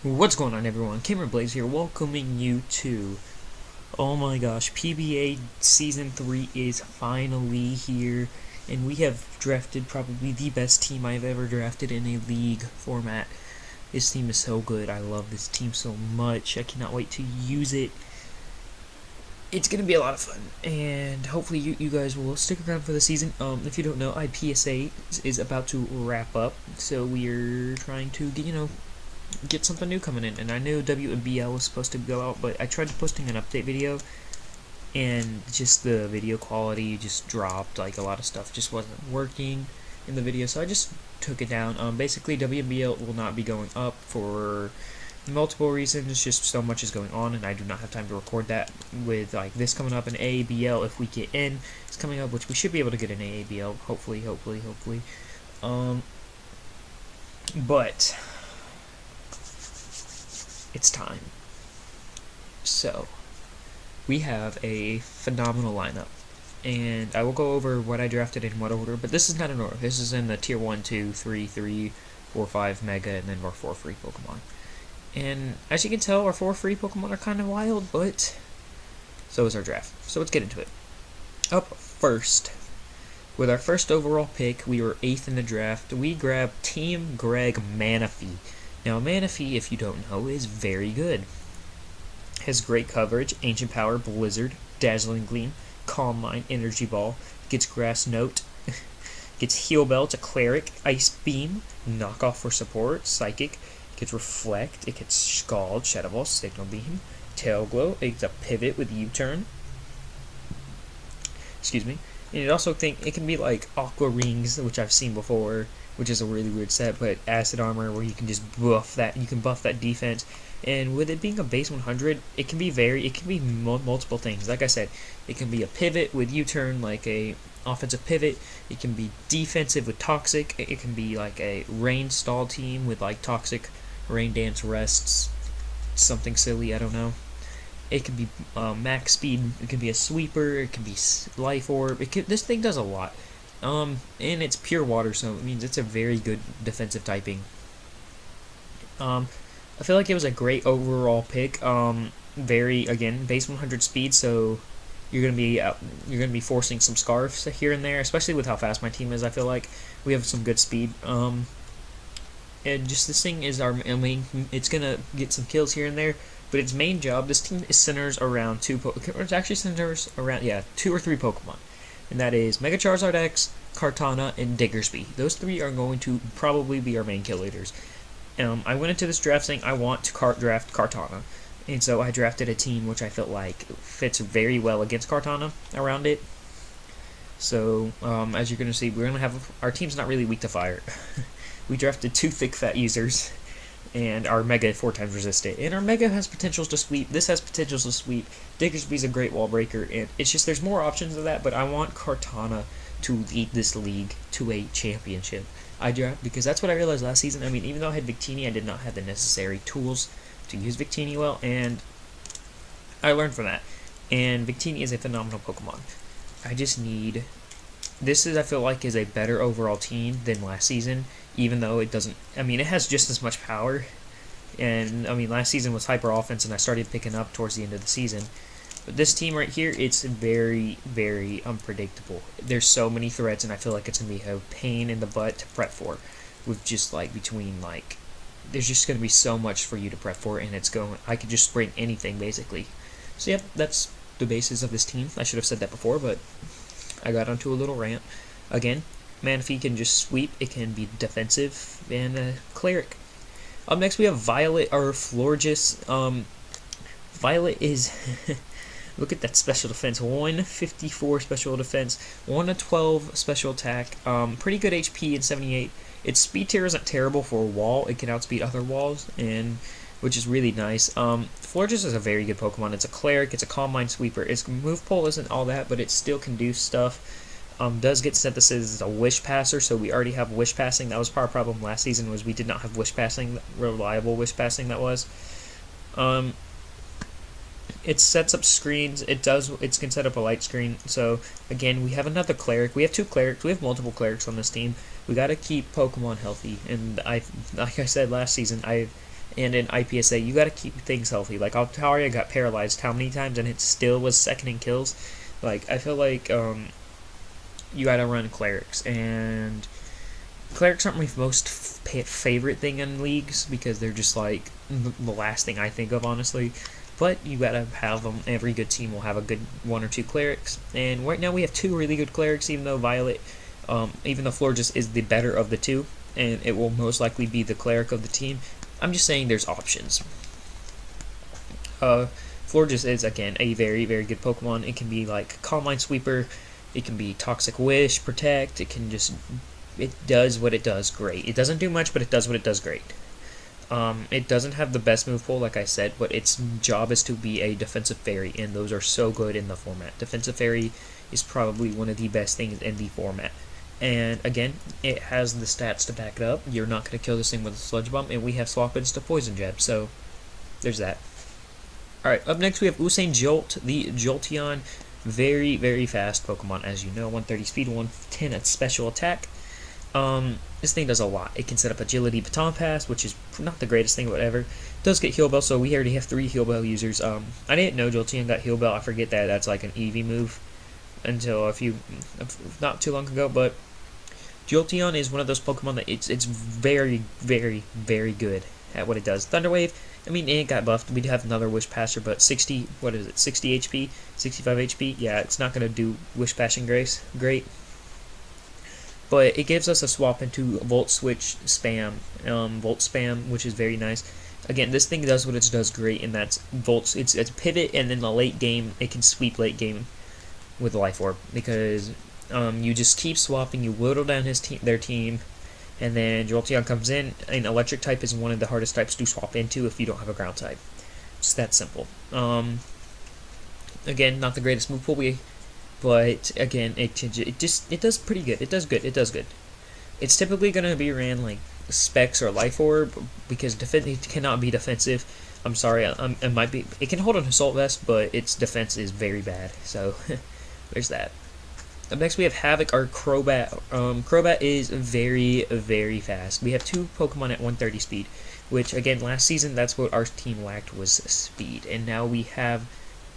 What's going on, everyone? CameronBlazeIt here, welcoming you to, oh my gosh, PBA Season 3 is finally here, and we have drafted probably the best team I've ever drafted in a league format. This team is so good. I love this team so much. I cannot wait to use it. It's going to be a lot of fun, and hopefully you guys will stick around for the season. If you don't know, IPSA is about to wrap up, so we're trying to get something new coming in. And I knew WBL was supposed to go out, but I tried posting an update video, and just the video quality just dropped. Like, a lot of stuff just wasn't working in the video, so I just took it down. Basically, WBL will not be going up for multiple reasons. Just so much is going on, and I do not have time to record that. With like this coming up, an AABL, if we get in, is coming up, which we should be able to get an AABL, hopefully. But it's time. So, we have a phenomenal lineup, and I will go over what I drafted in what order, but this is not in order. This is in the tier 1, 2, 3, 3, 4, 5 mega, and then our 4 free Pokemon. And as you can tell, our 4 free Pokemon are kind of wild, but so is our draft. So let's get into it. Up first, with our first overall pick, we were 8th in the draft. We grabbed Team Greg Manaphy. Now, Manaphy, if you don't know, is very good. Has great coverage, Ancient Power, Blizzard, Dazzling Gleam, Calm Mind, Energy Ball, gets Grass Note, gets Heal Bell to Cleric, Ice Beam, Knockoff for support, Psychic, gets Reflect, it gets Scald, Shadow Ball, Signal Beam, Tail Glow, it gets a Pivot with U-Turn. Excuse me. And it also it can be like Aqua Rings, which I've seen before, which is a really weird set, but Acid Armor, where you can just buff that, defense. And with it being a base 100, it can be multiple things. Like I said, it can be a pivot with U-turn, like a offensive pivot. It can be defensive with Toxic. It can be like a rain stall team with like Toxic, Rain Dance Rests, something silly, I don't know. It can be max speed. It can be a sweeper. It can be life orb. This thing does a lot. And it's pure water, so it means it's a very good defensive typing. I feel like it was a great overall pick. Again, base 100 speed, so you're gonna be forcing some scarfs here and there, especially with how fast my team is. I feel like we have some good speed. And just this thing is our main. It's gonna get some kills here and there, but its main job. This team centers around two or three Pokemon, and that is Mega Charizard X, Kartana, and Diggersby. Those three are going to probably be our main kill leaders. I went into this draft saying I want to draft Kartana, and so I drafted a team which I felt like fits very well against Kartana around it. So, as you're going to see, we're going to have our team's not really weak to fire. We drafted 2 thick fat users, and our Mega 4 times resistant. And our Mega has potentials to sweep. This has potentials to sweep. Diggersby's a great wall breaker, and it's just there's more options of that, but I want Kartana to lead this league to a championship. I draft because that's what I realized last season. I mean, even though I had Victini, I did not have the necessary tools to use Victini well, and I learned from that. And Victini is a phenomenal Pokemon. I just need... I feel like, is a better overall team than last season, even though it doesn't... I mean, it has just as much power, and, I mean, last season was hyper offense, and I started picking up towards the end of the season. But this team right here, it's very, very unpredictable. There's so many threats, and I feel like it's going to be a pain in the butt to prep for. With just, there's just going to be so much for you to prep for, and I could just spring anything, basically. So, yep, that's the basis of this team. I should have said that before, but I got onto a little rant. Again, Manaphy can just sweep, it can be defensive, and Cleric. Up next, we have Violet, or Florges. Violet is... Look at that special defense. 154 special defense, 112 special attack, pretty good HP at 78. Its speed tier isn't terrible for a wall. It can outspeed other walls, which is really nice. Florges is a very good Pokemon. It's a Cleric, it's a Calm Mind Sweeper. Its move pool isn't all that, but it still can do stuff. Does get Synthesis as a Wish Passer, so we already have Wish Passing. That was our problem last season, was we did not have Wish Passing, reliable Wish Passing that was. It sets up screens. It can set up a light screen. So again, we have another Cleric. We have 2 Clerics. We have multiple Clerics on this team. We got to keep Pokemon healthy. And like I said last season, I and in IPSA, you got to keep things healthy. Like Altaria got paralyzed how many times, and it still was second in kills. Like I feel like you got to run clerics, and clerics aren't my most favorite thing in leagues because they're just like the last thing I think of, honestly. But you gotta have them. Every good team will have a good 1 or 2 clerics, and right now we have 2 really good clerics. Even though Florges is the better of the 2, and it will most likely be the cleric of the team. I'm just saying there's options. Florges is again a very, very good Pokemon. It can be like Calm Mind Sweeper, it can be Toxic Wish, Protect. It does what it does great. It doesn't do much, but it does what it does great. It doesn't have the best move pool, like I said, but its job is to be a defensive fairy, and those are so good in the format. Defensive fairy is probably one of the best things in the format. And again, it has the stats to back it up. You're not going to kill this thing with a Sludge Bomb, and we have swap-ins to Poison Jab, so there's that. Alright, up next we have Usain Jolt, the Jolteon. Very, very fast Pokemon, as you know. 130 speed, 110 at special attack. This thing does a lot. It can set up Agility Baton Pass, which is not the greatest thing, whatever. It does get Heal Bell, so we already have 3 Heal Bell users. I didn't know Jolteon got Heal Bell. I forget that that's like an Eevee move until not too long ago, but Jolteon is one of those Pokemon that it's very, very, very good at what it does. Thunder Wave, I mean, it got buffed. We do have another Wish Passer, but 60 HP, 65 HP. Yeah, it's not going to do Wish Passing great. But it gives us a swap into Volt Switch Spam, Volt Spam, which is very nice. Again, this thing does what it does great, and that's Volts. It's pivot, and in the late game, it can sweep late game with Life Orb, because you just keep swapping, you whittle down their team, and then Jolteon comes in, and Electric type is one of the hardest types to swap into if you don't have a Ground type. It's that simple. Again, not the greatest move pool, but again, it does pretty good. It does good. It's typically going to be ran like Specs or Life Orb, because it cannot be defensive. I'm sorry, it can hold an Assault Vest, but its defense is very bad, so there's that. Up next we have Havoc, our Crobat. Crobat is very, very fast. We have 2 Pokemon at 130 speed, which again, last season, that's what our team lacked, was speed, and now we have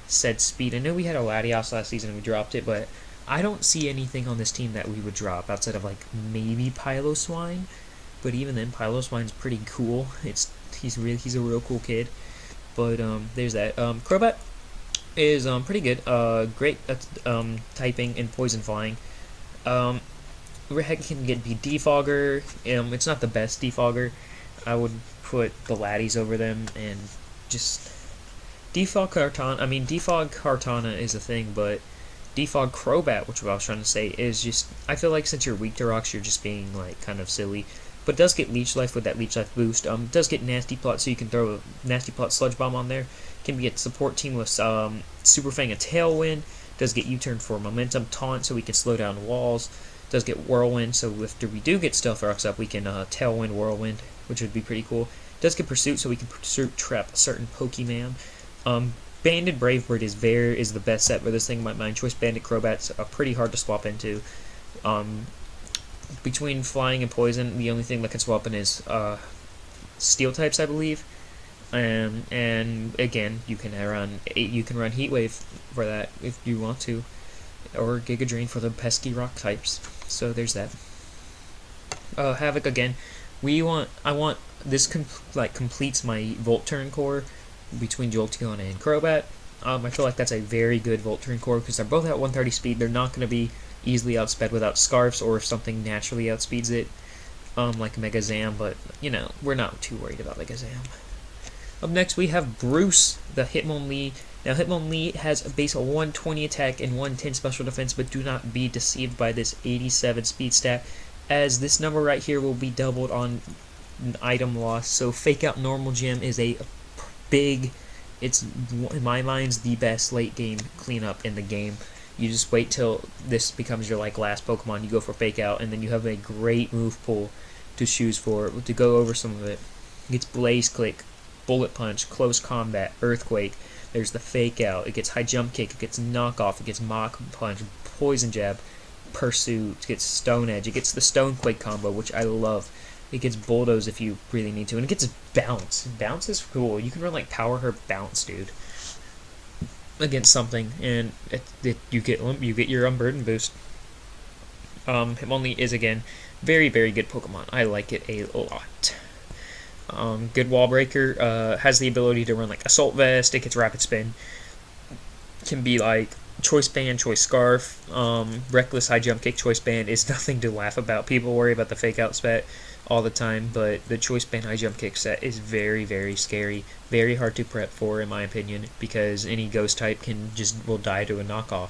said speed. I know we had a Latios last season and we dropped it, but I don't see anything on this team that we would drop outside of like maybe Piloswine. But even then, Piloswine's pretty cool. He's a real cool kid. But there's that. Crobat is pretty good. Great at typing and poison flying. It can be Defogger. It's not the best Defogger. I would put the Latios over them, and just Defog Kartana is a thing, but Defog Crobat, which I was trying to say, is just, I feel like since you're weak to rocks, you're just being like kind of silly. But it does get Leech Life with that Leech Life boost. It does get Nasty Plot, so you can throw a Nasty Plot Sludge Bomb on there. It can be a support team with Super Fang and Tailwind. It does get U-Turn for Momentum, Taunt, so we can slow down walls. It does get Whirlwind, so if we do get Stealth Rocks up, we can Tailwind Whirlwind, which would be pretty cool. It does get Pursuit, so we can Pursuit Trap a certain Pokemon. Banded Brave Bird is the best set for this thing. My Choice Bandit Crobat's pretty hard to swap into. Between Flying and Poison, the only thing that can swap in is Steel types, I believe. And again, you can run Heat Wave for that if you want to, or Giga Drain for the pesky rock types. So there's that. Havoc again. I want this completes my Volt Turn core between Jolteon and Crobat. I feel like that's a very good Volt Turn core because they're both at 130 speed. They're not going to be easily outsped without Scarfs, or if something naturally outspeeds it, like Mega Zam, but you know, we're not too worried about Mega Zam. Up next we have Bruce, the Hitmonlee. Now Hitmonlee has a base of 120 attack and 110 special defense, but do not be deceived by this 87 speed stat, as this number right here will be doubled on item loss. So Fake Out Normal Gym is a it's in my mind the best late game cleanup in the game. You just wait till this becomes your last Pokemon, you go for Fake Out, and then you have a great move pool to choose for. To go over some of it, it gets Blaze Click, Bullet Punch, Close Combat, Earthquake. There's the Fake Out. It gets High Jump Kick. It gets Knock Off. It gets Mach Punch, Poison Jab, Pursuit. It gets Stone Edge. It gets the Stone Quake combo, which I love. It gets bulldoze if you really need to, and it gets bounce. Bounce is cool. You can run like power her bounce, dude, against something, and you get your unburden boost. Hitmonlee is again very very good Pokemon. I like it a lot. Good wall breaker. Has the ability to run like Assault Vest. It gets Rapid Spin. Can be like Choice Band, Choice Scarf. Reckless High Jump Kick, Choice Band is nothing to laugh about. People worry about the Fake Out set all the time, but the Choice Band High Jump Kick set is very very scary. Very hard to prep for, in my opinion, because any Ghost type will die to a knockoff,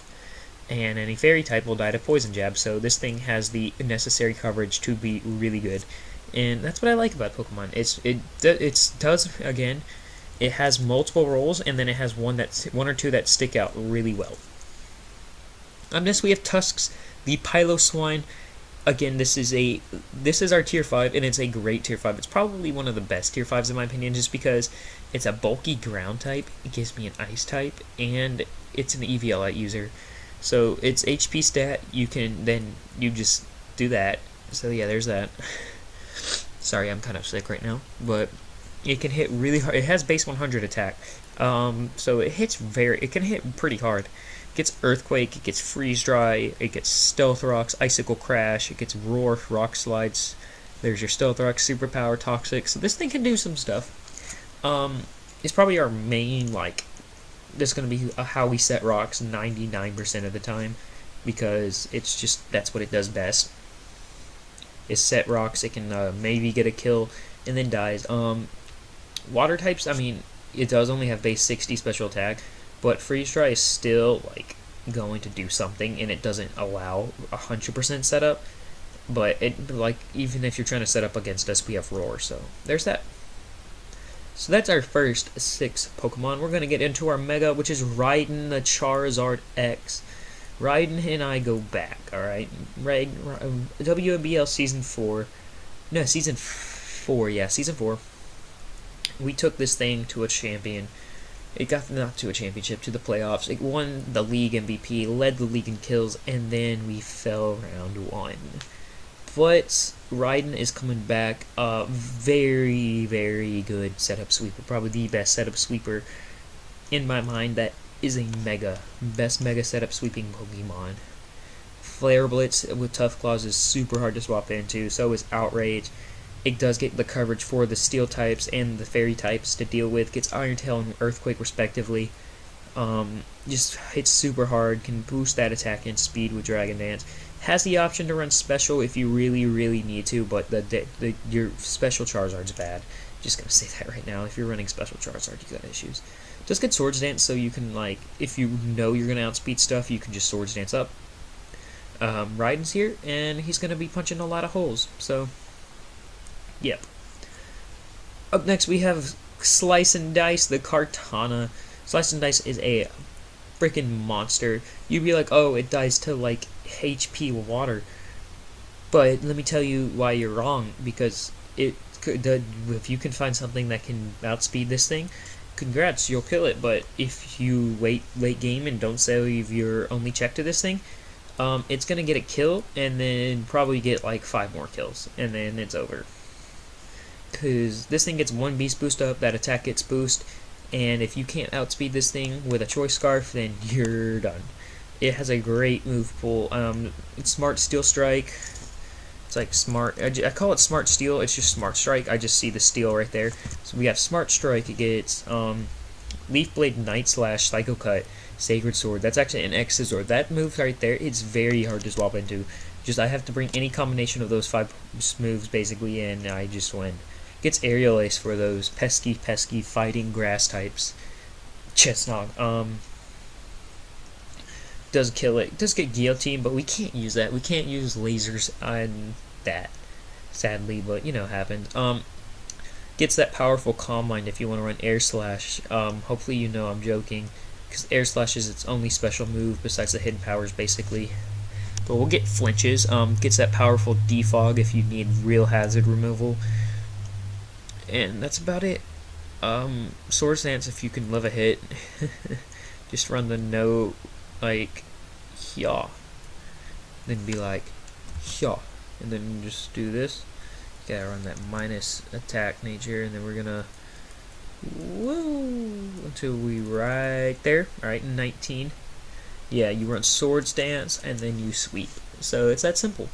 and any Fairy type will die to Poison Jab. So this thing has the necessary coverage to be really good. And that's what I like about Pokemon. It has multiple roles, and then it has one or two that stick out really well. On this we have Tusks, the Piloswine. Again, this is our tier 5, and it's a great tier 5. It's probably one of the best tier 5s in my opinion, just because it's a bulky ground type, it gives me an ice type, and it's an EVLite user. So its HP stat, you just do that. So yeah, there's that. Sorry, I'm kind of sick right now, but it can hit really hard. It has base 100 attack, so it can hit pretty hard. It gets Earthquake, it gets Freeze Dry, it gets Stealth Rocks, Icicle Crash, it gets Roar, Rock Slides. There's your Stealth Rocks, Superpower, Toxic. So this thing can do some stuff. It's probably our main, this is going to be how we set rocks 99% of the time, because that's what it does best. Is set rocks. It can maybe get a kill and then dies. Water types, I mean, it does only have base 60 special attack, but Freeze Dry is still going to do something, and it doesn't allow 100% setup. But even if you're trying to set up against us, we have Roar. So there's that. So that's our first 6 Pokemon. We're gonna get into our Mega, which is Raiden the Charizard X. Raiden and I go back, alright? WNBL Season 4. No, Season 4, yeah, Season 4. We took this thing to a champion. It got not to a championship, to the playoffs. It won the league MVP, led the league in kills, and then we fell round 1. But Raiden is coming back. Very, very good setup sweeper. Probably the best setup sweeper in my mind. That is a Mega. Best Mega setup sweeping Pokemon. Flare Blitz with Tough Claws is super hard to swap into. So is Outrage. It does get the coverage for the Steel types and the Fairy types to deal with. Gets Iron Tail and Earthquake respectively. Just hits super hard. Can boost that attack and speed with Dragon Dance. Has the option to run Special if you really, really need to, but your Special Charizard's bad. Just gonna say that right now. If you're running Special Charizard, you got issues. Just get Swords Dance so you can, if you know you're gonna outspeed stuff, you can just Swords Dance up. Raiden's here, and he's gonna be punching a lot of holes, so yep. Up next we have Slice and Dice, the Kartana. Slice and Dice is a freaking monster. You'd be like, oh, it dies to HP water, but let me tell you why you're wrong, because if you can find something that can outspeed this thing, congrats, you'll kill it. But if you wait late game and don't save your only check to this thing, it's gonna get a kill and then probably get 5 more kills, and then it's over. Because this thing gets 1 beast boost up, that attack gets boost, and if you can't outspeed this thing with a Choice Scarf, then you're done. It has a great move pool. It's Smart Steel Strike. It's Smart. I call it Smart Steel. It's just Smart Strike. I just see the steel right there. So we have Smart Strike. It gets Leaf Blade, Night Slash, Psycho Cut, Sacred Sword. That's actually an X-Sword. That move right there, it's very hard to swap into. I have to bring any combination of those 5 moves basically in, and I just win. Gets Aerial Ace for those pesky fighting grass types. Chestnut. Does kill it. Does get Guillotine, but we can't use that. We can't use lasers on that, sadly, but happens. Gets that powerful Calm Mind if you want to run Air Slash. Hopefully you know I'm joking, because Air Slash is its only special move besides the hidden powers basically. But we'll get Flinches. Gets that powerful Defog if you need real hazard removal. And that's about it. Swords Dance if you can live a hit. Just run the no, yeah. Then be yeah. And then just do this. Gotta run that minus attack nature, and then we're gonna woo until we right there. Alright, 19. Yeah, you run Swords Dance and then you sweep. So it's that simple.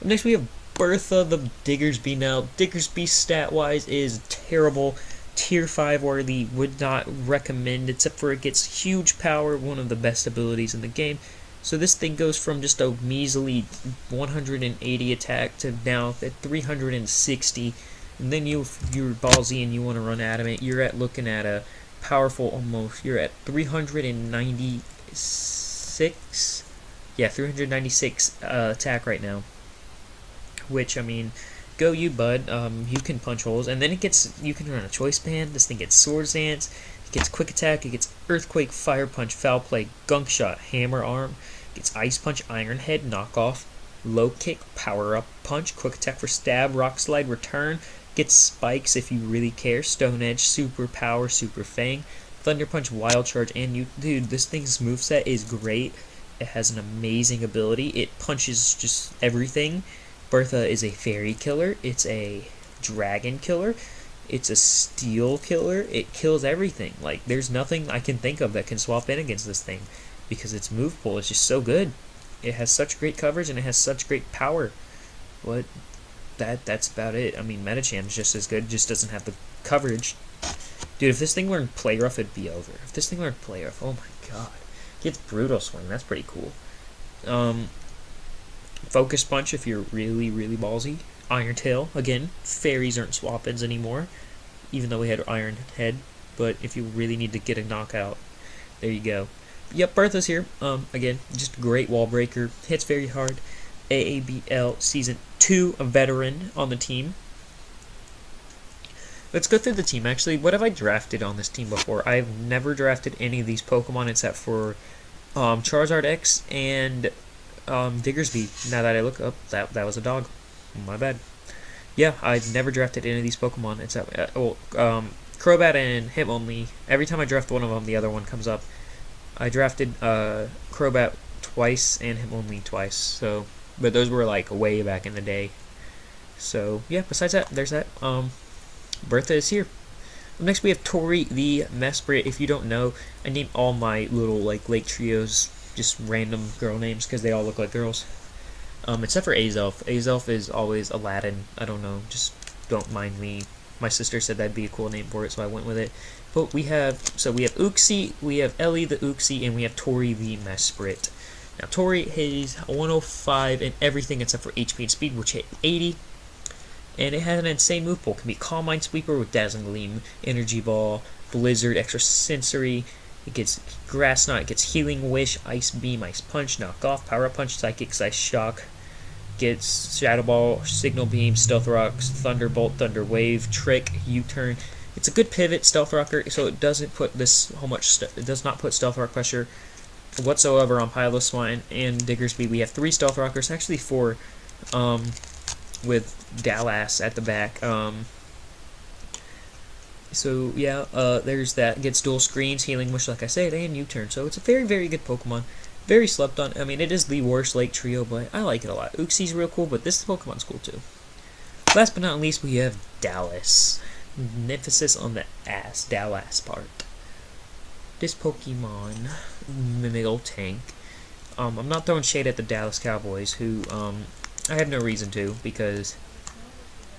Up next we have Bertha the Diggersby. Now, Diggersby stat-wise is terrible. Tier 5 worthy, would not recommend, except for it gets huge power, one of the best abilities in the game. So this thing goes from just a measly 180 attack to now at 360. And then if you're ballsy and you want to run Adamant, you're looking at a powerful you're at 396. Yeah, 396 attack right now. Which, I mean, go you, bud. You can punch holes. And then you can run a Choice Band. This thing gets Swords Dance. It gets Quick Attack. It gets Earthquake, Fire Punch, Foul Play, Gunk Shot, Hammer Arm. It gets Ice Punch, Iron Head, Knockoff, Low Kick, Power Up Punch, Quick Attack for Stab, Rock Slide, Return. Gets Spikes if you really care. Stone Edge, Super Power, Super Fang, Thunder Punch, Wild Charge, and dude, this thing's moveset is great. It has an amazing ability. It punches just everything. Bertha is a fairy killer. It's a dragon killer. It's a steel killer. It kills everything. Like, there's nothing I can think of that can swap in against this thing because its move pool is just so good. It has such great coverage and it has such great power. That's about it. I mean, Metacham's just as good, just doesn't have the coverage. Dude, if this thing learned Play Rough, it'd be over. If this thing learned Play Rough, oh my god. It gets Brutal Swing, that's pretty cool. Focus Punch if you're really, really ballsy. Iron Tail, again, fairies aren't swap-ins anymore, even though we had Iron Head, but if you really need to get a knockout, there you go. Yep, Bertha's here. Again, just a great wall breaker, hits very hard. AABL Season 2, a veteran on the team. Let's go through the team, actually. What have I drafted on this team before? I've never drafted any of these Pokemon except for Charizard X and Diggersby. Now that I look up, that was a dog. My bad. Yeah, I've never drafted any of these Pokemon except Crobat and Hitmonlee. Every time I draft one of them, the other one comes up. I drafted Crobat twice and Hitmonlee twice. So, but those were like way back in the day. So yeah. Besides that, there's that. Bertha is here. Next we have Tori the Mesprit. If you don't know, I named all my little like Lake Trios just random girl names because they all look like girls. Except for Azelf. Azelf is always Aladdin. I don't know, just don't mind me. My sister said that'd be a cool name for it, so I went with it. But we have Uxie, we have Ellie the Uxie, and we have Tori the Mesprit. Now Tori has 105 in everything except for HP and Speed, which hit 80. And it has an insane move pool. It can be Calm Mind Sweeper with Dazzling Gleam, Energy Ball, Blizzard, Extra Sensory. It gets Grass Knot, it gets Healing Wish, Ice Beam, Ice Punch, Knock Off, Power Punch, Psychic, Ice Shock. Gets Shadow Ball, Signal Beam, Stealth Rocks, Thunderbolt, Thunder Wave, Trick, U-Turn. It's a good pivot Stealth Rocker, so it doesn't put it does not put Stealth Rock pressure whatsoever on Piloswine and Diggersby. We have 3 Stealth Rockers, actually 4, with Dallas at the back. So yeah, there's that. Gets dual screens, Healing Wish, like I said, and U-Turn. So it's a very, very good Pokemon. Very slept on. I mean, it is the worst Lake Trio, but I like it a lot. Uxie's real cool, but this Pokemon's cool too. Last but not least, we have Dallas. Emphasis on the ass, Dallas part. This Pokemon, Mimigal Tank. I'm not throwing shade at the Dallas Cowboys, who I have no reason to, because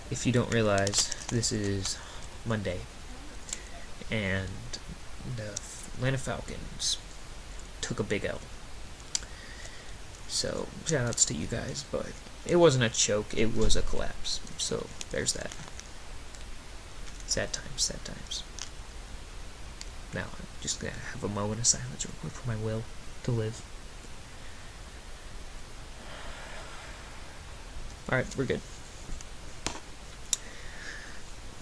if you don't realize, this is Monday, and the Atlanta Falcons took a big L. So, shoutouts to you guys, but it wasn't a choke, it was a collapse. So, there's that. Sad times, sad times. Now, I'm just gonna have a moment of silence real quick for my will to live. Alright, we're good.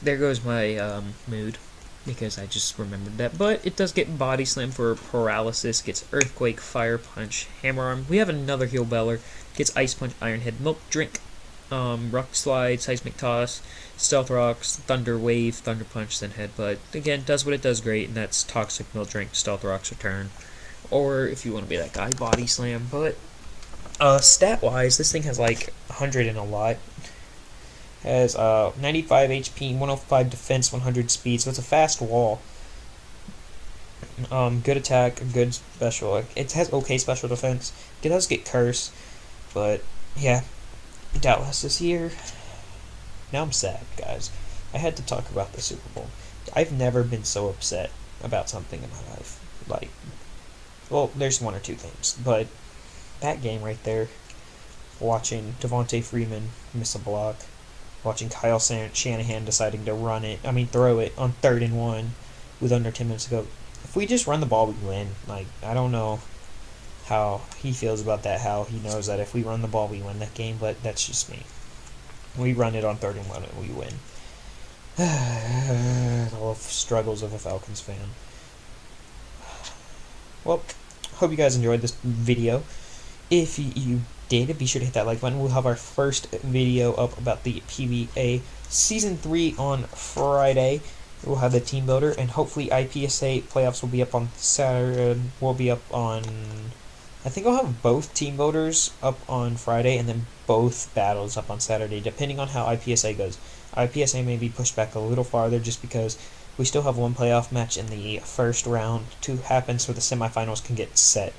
There goes my mood, because I just remembered that. But it does get Body Slam for Paralysis, gets Earthquake, Fire Punch, Hammer Arm. We have another Heal Beller, gets Ice Punch, Iron Head, Milk Drink, Rock Slide, Seismic Toss, Stealth Rocks, Thunder Wave, Thunder Punch, then Headbutt. Again, does what it does great, and that's Toxic, Milk Drink, Stealth Rocks, Return. Or, if you want to be that guy, Body Slam. But stat-wise, this thing has like 100 and a lot. Has 95 HP, 105 defense, 100 speed, so it's a fast wall. Good attack, good special. It has okay special defense. It does get curse, but yeah, Dallas is here. Now I'm sad, guys. I had to talk about the Super Bowl. I've never been so upset about something in my life. Like, well, there's one or two things, but that game right there, watching Devontae Freeman miss a block, watching Kyle Shanahan deciding to throw it on 3rd and 1 with under 10 minutes to go. If we just run the ball, we win. Like, I don't know how he feels about that, how he knows that if we run the ball, we win that game, but that's just me. We run it on 3rd and 1 and we win. All the struggles of a Falcons fan. Well, hope you guys enjoyed this video. If you did, be sure to hit that like button. We'll have our first video up about the PBA Season 3 on Friday. We'll have the team builder, and hopefully IPSA playoffs will be up on Saturday. I think I'll have both team builders up on Friday, and then both battles up on Saturday, depending on how IPSA goes. IPSA may be pushed back a little farther just because we still have one playoff match in the first round to happen so the semifinals can get set.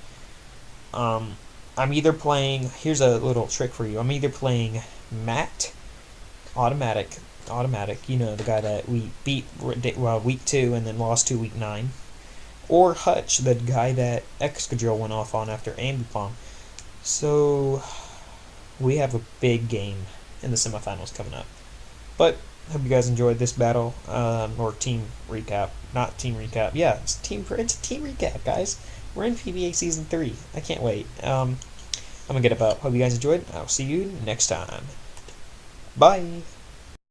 I'm either playing, here's a little trick for you, I'm either playing Matt, automatic, you know, the guy that we beat week 2 and then lost to week 9, or Hutch, the guy that Excadrill went off on after Ambipom. So we have a big game in the semifinals coming up. But hope you guys enjoyed this battle, or team recap. Not team recap. Yeah, it's a team recap, guys. We're in PBA Season 3. I can't wait. I'm gonna get up. Hope you guys enjoyed. I'll see you next time. Bye.